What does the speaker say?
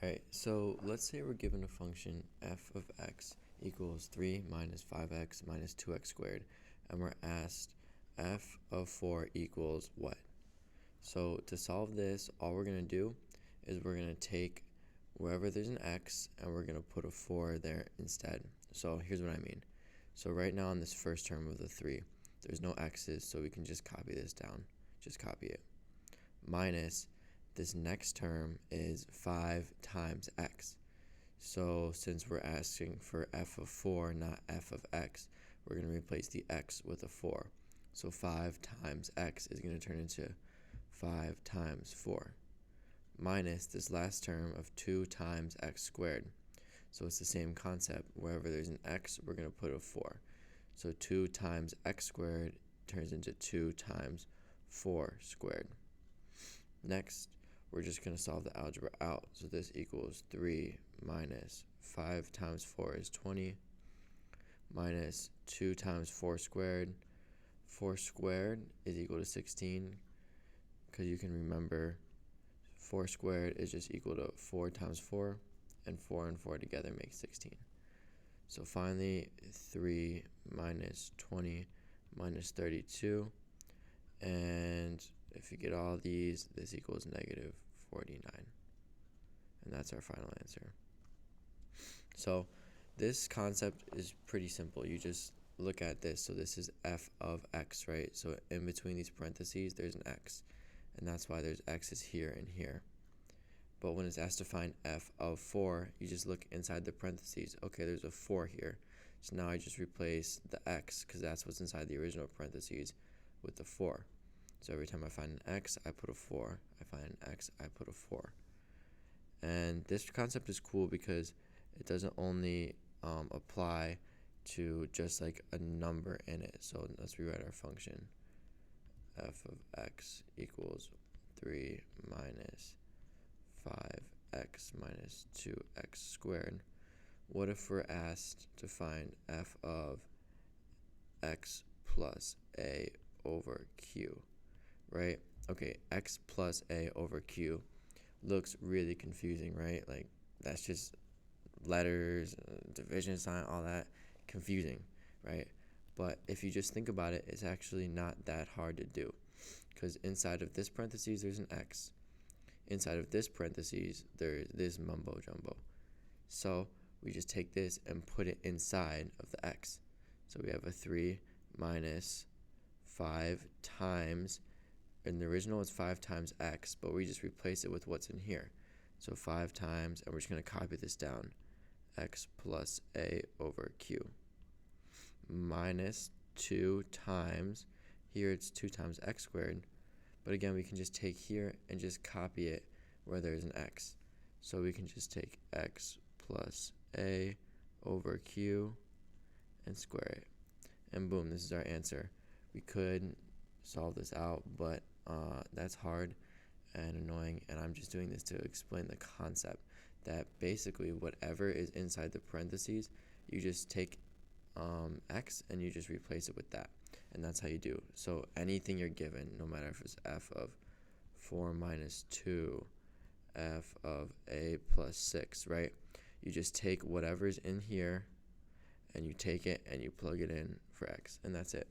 Alright, so let's say we're given a function f of x equals 3 minus 5x minus 2x squared, and we're asked f of 4 equals what? So to solve this, all we're going to do is we're going to take wherever there's an x and we're going to put a 4 there instead. So here's what I mean. So right now in this first term of the 3, there's no x's, so we can just copy this down. Just copy it. Minus this next term is 5 times x. So since we're asking for f of 4, not f of x, we're going to replace the x with a 4. So 5 times x is going to turn into 5 times 4. Minus this last term of 2 times x squared. So it's the same concept. Wherever there's an x, we're going to put a 4. So 2 times x squared turns into 2 times 4 squared. Next, we're just going to solve the algebra out. So this equals 3 minus 5 times 4 is 20, minus 2 times 4 squared. 4 squared is equal to 16, because you can remember 4 squared is just equal to 4 times 4, and 4 and 4 together make 16. So finally, 3 minus 20 minus 32, and if you get all these, this equals negative 49. And that's our final answer. So this concept is pretty simple. You just look at this. So this is f of x, right? So in between these parentheses, there's an x. And that's why there's x's here and here. But when it's asked to find f of 4, you just look inside the parentheses. Okay, there's a 4 here. So now I just replace the x, because that's what's inside the original parentheses, with the 4. So every time I find an x, I put a 4. I find an x, I put a 4. And this concept is cool because it doesn't only apply to just like a number in it. So let's rewrite our function. F of x equals 3 minus 5x minus 2x squared. What if we're asked to find f of x plus a over q, right? Okay, x plus a over q looks really confusing, right? Like, that's just letters, division sign, all that, confusing, right? But if you just think about it, it's actually not that hard to do, because inside of this parentheses, there's an x. Inside of this parentheses, there's this mumbo jumbo. So we just take this and put it inside of the x. So we have a 3 minus 5 times, in the original it's 5 times x, but we just replace it with what's in here. So 5 times, and we're just going to copy this down, x plus a over q, minus 2 times, here it's 2 times x squared, but again we can just take here and just copy it where there's an x. So we can just take x plus a over q and square it. And boom, this is our answer. We could solve this out, but that's hard and annoying, and I'm just doing this to explain the concept that basically whatever is inside the parentheses, you just take x and you just replace it with that, and that's how you do. So anything you're given, no matter if it's f of 4 minus 2, f of a plus 6, right? You just take whatever's in here and you take it and you plug it in for x, and that's it.